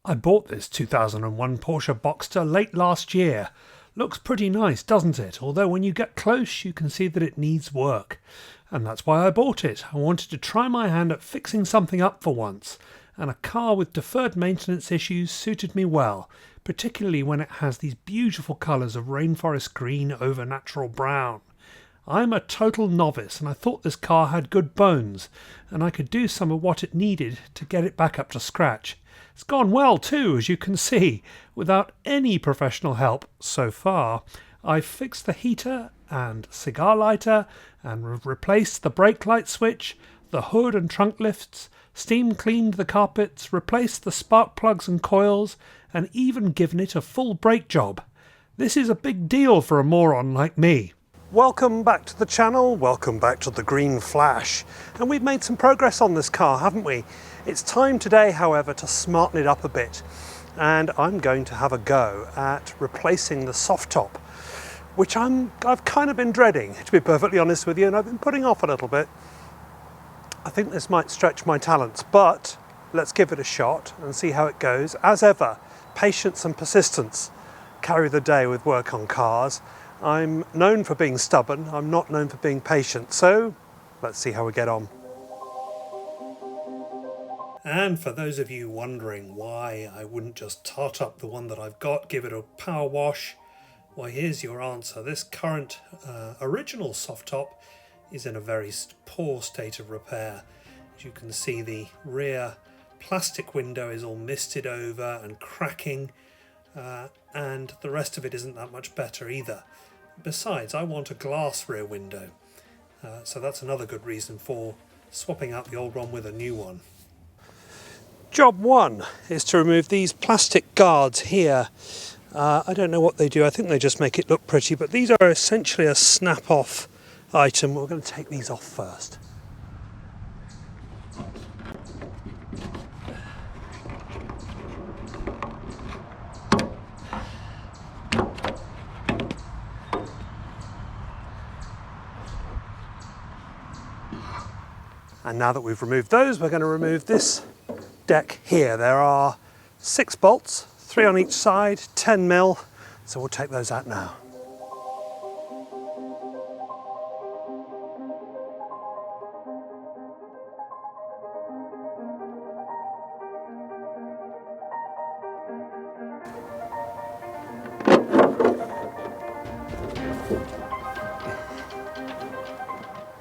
I bought this 2001 Porsche Boxster late last year. Looks pretty nice, doesn't it? Although when you get close you can see that it needs work. And that's why I bought it. I wanted to try my hand at fixing something up for once. And a car with deferred maintenance issues suited me well, particularly when it has these beautiful colours of rainforest green over natural brown. I'm a total novice and I thought this car had good bones and I could do some of what it needed to get it back up to scratch. It's gone well too, as you can see, without any professional help so far. I've fixed the heater and cigar lighter and replaced the brake light switch, the hood and trunk lifts, steam cleaned the carpets, replaced the spark plugs and coils, and even given it a full brake job. This is a big deal for a moron like me. Welcome back to the channel, welcome back to the Green Flash. And we've made some progress on this car, haven't we? It's time today, however, to smarten it up a bit. And I'm going to have a go at replacing the soft top, which I've kind of been dreading, to be perfectly honest with you, and I've been putting off a little bit. I think this might stretch my talents, but let's give it a shot and see how it goes. As ever, patience and persistence carry the day with work on cars. I'm known for being stubborn, I'm not known for being patient, so let's see how we get on. And for those of you wondering why I wouldn't just tart up the one that I've got, give it a power wash, well, here's your answer. This current original soft top is in a very poor state of repair. As you can see, the rear plastic window is all misted over and cracking, and the rest of it isn't that much better either. Besides, I want a glass rear window, so that's another good reason for swapping out the old one with a new one. Job one is to remove these plastic guards here. I don't know what they do, I think they just make it look pretty, but these are essentially a snap-off item. We're going to take these off first. And now that we've removed those, we're going to remove this deck here. There are 6 bolts, 3 on each side, 10mm, so we'll take those out now.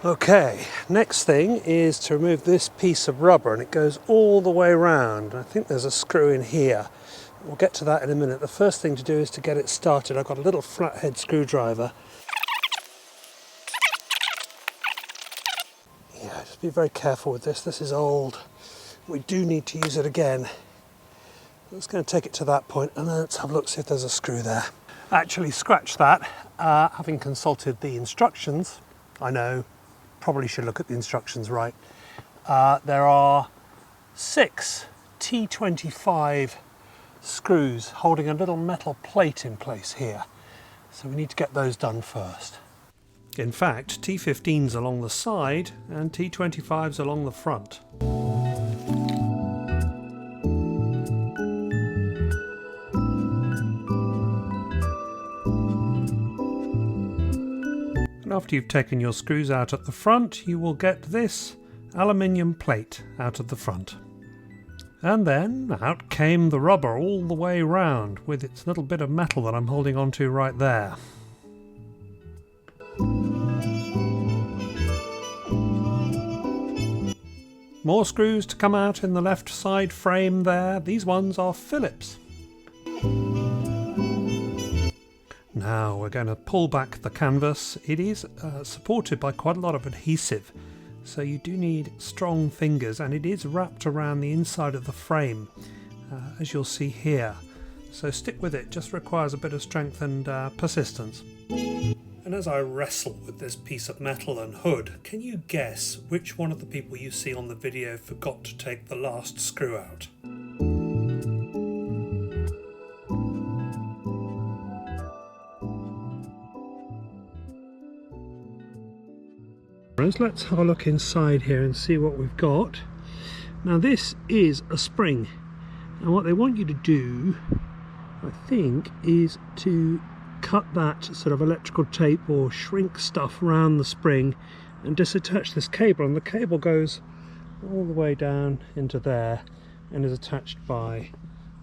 Okay, next thing is to remove this piece of rubber, and it goes all the way around. I think there's a screw in here. We'll get to that in a minute. The first thing to do is to get it started. I've got a little flathead screwdriver. Yeah, just be very careful with this. This is old. We do need to use it again. I'm just going to take it to that point and then let's have a look, see if there's a screw there. Actually, scratch that. Having consulted the instructions, I know, probably should look at the instructions right. There are 6 T25 screws holding a little metal plate in place here. So we need to get those done first. In fact, T15's along the side and T25's along the front. And after you've taken your screws out at the front, you will get this aluminium plate out of the front. And then out came the rubber all the way round with its little bit of metal that I'm holding onto right there. More screws to come out in the left side frame there. These ones are Phillips. Now we're going to pull back the canvas. It is supported by quite a lot of adhesive, so you do need strong fingers, and it is wrapped around the inside of the frame, as you'll see here. So stick with it, just requires a bit of strength and persistence. And as I wrestle with this piece of metal and hood, can you guess which one of the people you see on the video forgot to take the last screw out? Let's have a look inside here and see what we've got. Now this is a spring, And what they want you to do, I think, is to cut that sort of electrical tape or shrink stuff around the spring and disattach this cable, and the cable goes all the way down into there and is attached by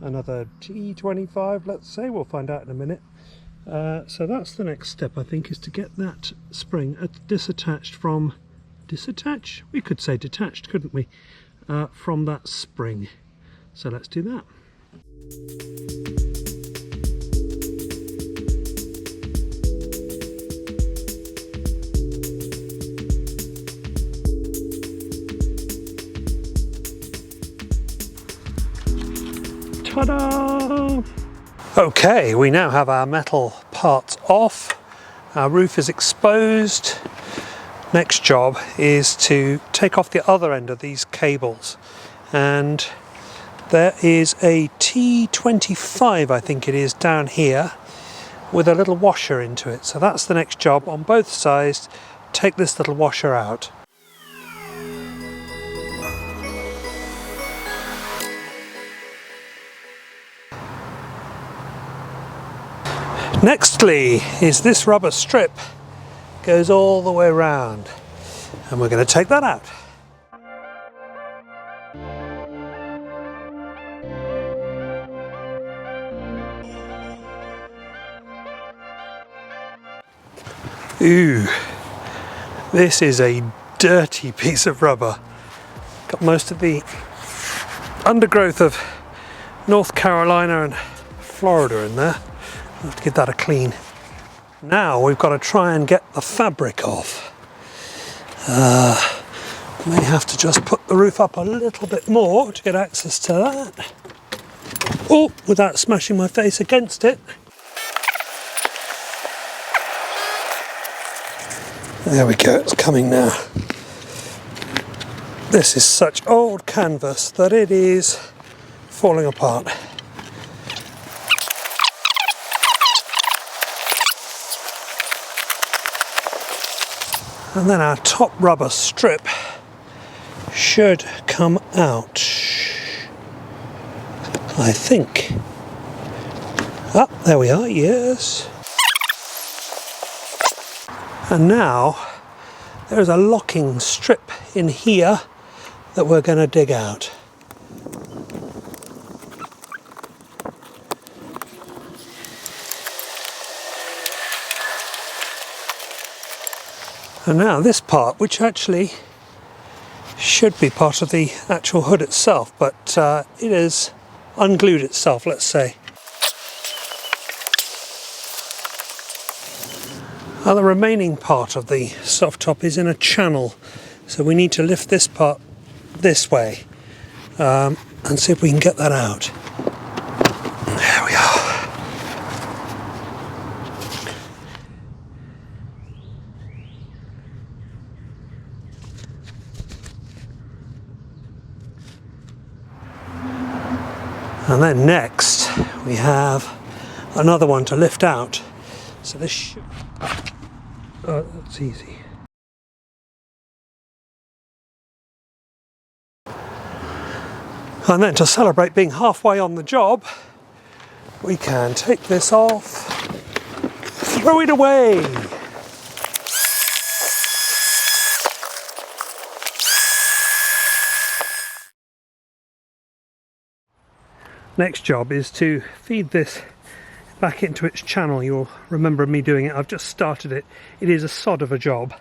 another T25, let's say. We'll find out in a minute. So that's the next step, I think, is to get that spring disattached from, we could say detached, couldn't we, from that spring. So let's do that. Ta-da! Okay, we now have our metal parts off. Our roof is exposed. Next job is to take off the other end of these cables. And there is a T25, I think it is, down here with a little washer into it. So that's the next job on both sides. Take this little washer out. Nextly is this rubber strip, goes all the way around, and we're going to take that out. Ooh, this is a dirty piece of rubber. Got most of the undergrowth of North Carolina and Florida in there. I'll have to give that a clean. Now we've got to try and get the fabric off. May have to just put the roof up a little bit more to get access to that. Oh, without smashing my face against it. There we go, it's coming now. This is such old canvas that it is falling apart. And then our top rubber strip should come out, I think. Ah, there we are, yes. And now there's a locking strip in here that we're going to dig out. And now this part, which actually should be part of the actual hood itself, but it has unglued itself, let's say. Now the remaining part of the soft top is in a channel, so we need to lift this part this way and see if we can get that out. There we are. And then next we have another one to lift out. So this should... Oh, that's easy. And then to celebrate being halfway on the job, we can take this off, throw it away. Next job is to feed this back into its channel. You'll remember me doing it. I've just started it. It is a sod of a job,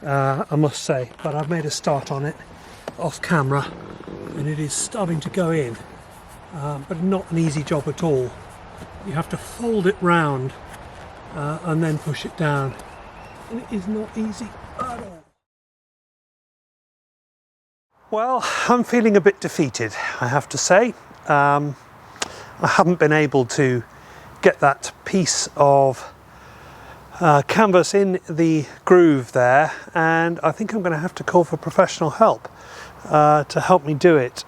I must say, but I've made a start on it off camera and it is starting to go in, but not an easy job at all. You have to fold it round and then push it down, and it is not easy at all. Well, I'm feeling a bit defeated, I have to say. I haven't been able to get that piece of canvas in the groove there, and I think I'm going to have to call for professional help to help me do it.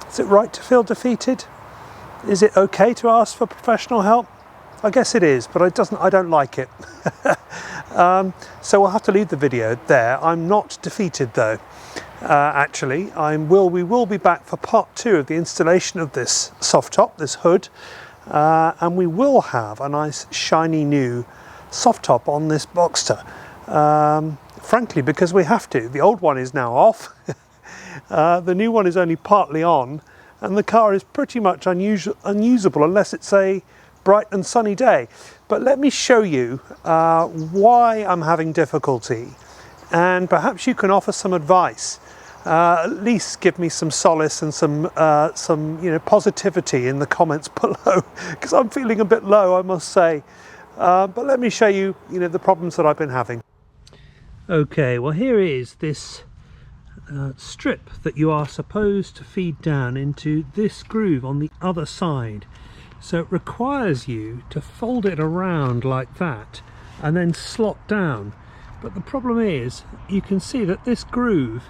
Is it right to feel defeated? Is it okay to ask for professional help? I guess it is, but I don't like it. So we'll have to leave the video there. I'm not defeated though. actually. We will be back for part 2 of the installation of this soft top, this hood, and we will have a nice shiny new soft top on this Boxster. Frankly, because we have to. The old one is now off, the new one is only partly on, and the car is pretty much unusable unless it's a bright and sunny day. But let me show you why I'm having difficulty, and perhaps you can offer some advice. At least give me some solace and some positivity in the comments below, because I'm feeling a bit low, I must say. But let me show you, the problems that I've been having. Okay, well here is this strip that you are supposed to feed down into this groove on the other side. So it requires you to fold it around like that and then slot down. But the problem is, you can see that this groove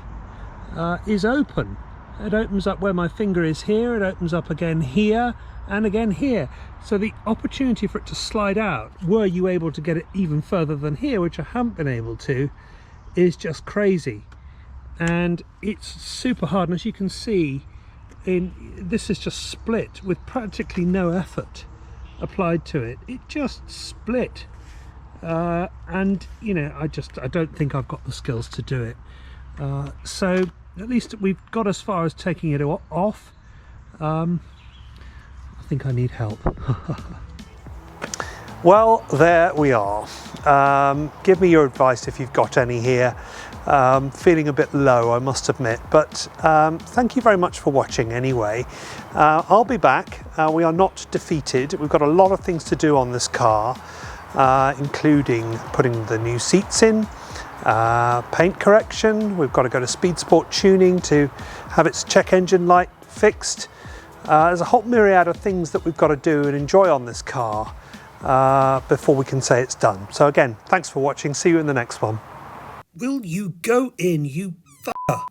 is open. It opens up where my finger is here, it opens up again here and again here. So the opportunity for it to slide out, were you able to get it even further than here, which I haven't been able to, is just crazy. And it's super hard, and as you can see, this is just split with practically no effort applied to it. It just split, and I don't think I've got the skills to do it. So at least we've got as far as taking it off. I think I need help. Well, there we are. Give me your advice if you've got any here. Feeling a bit low, I must admit, but thank you very much for watching anyway. I'll be back. We are not defeated. We've got a lot of things to do on this car, including putting the new seats in, paint correction. We've got to go to Speed Sport Tuning to have its check engine light fixed. There's a whole myriad of things that we've got to do and enjoy on this car before we can say it's done. So again, thanks for watching. See you in the next one. Will you go in, you fucker?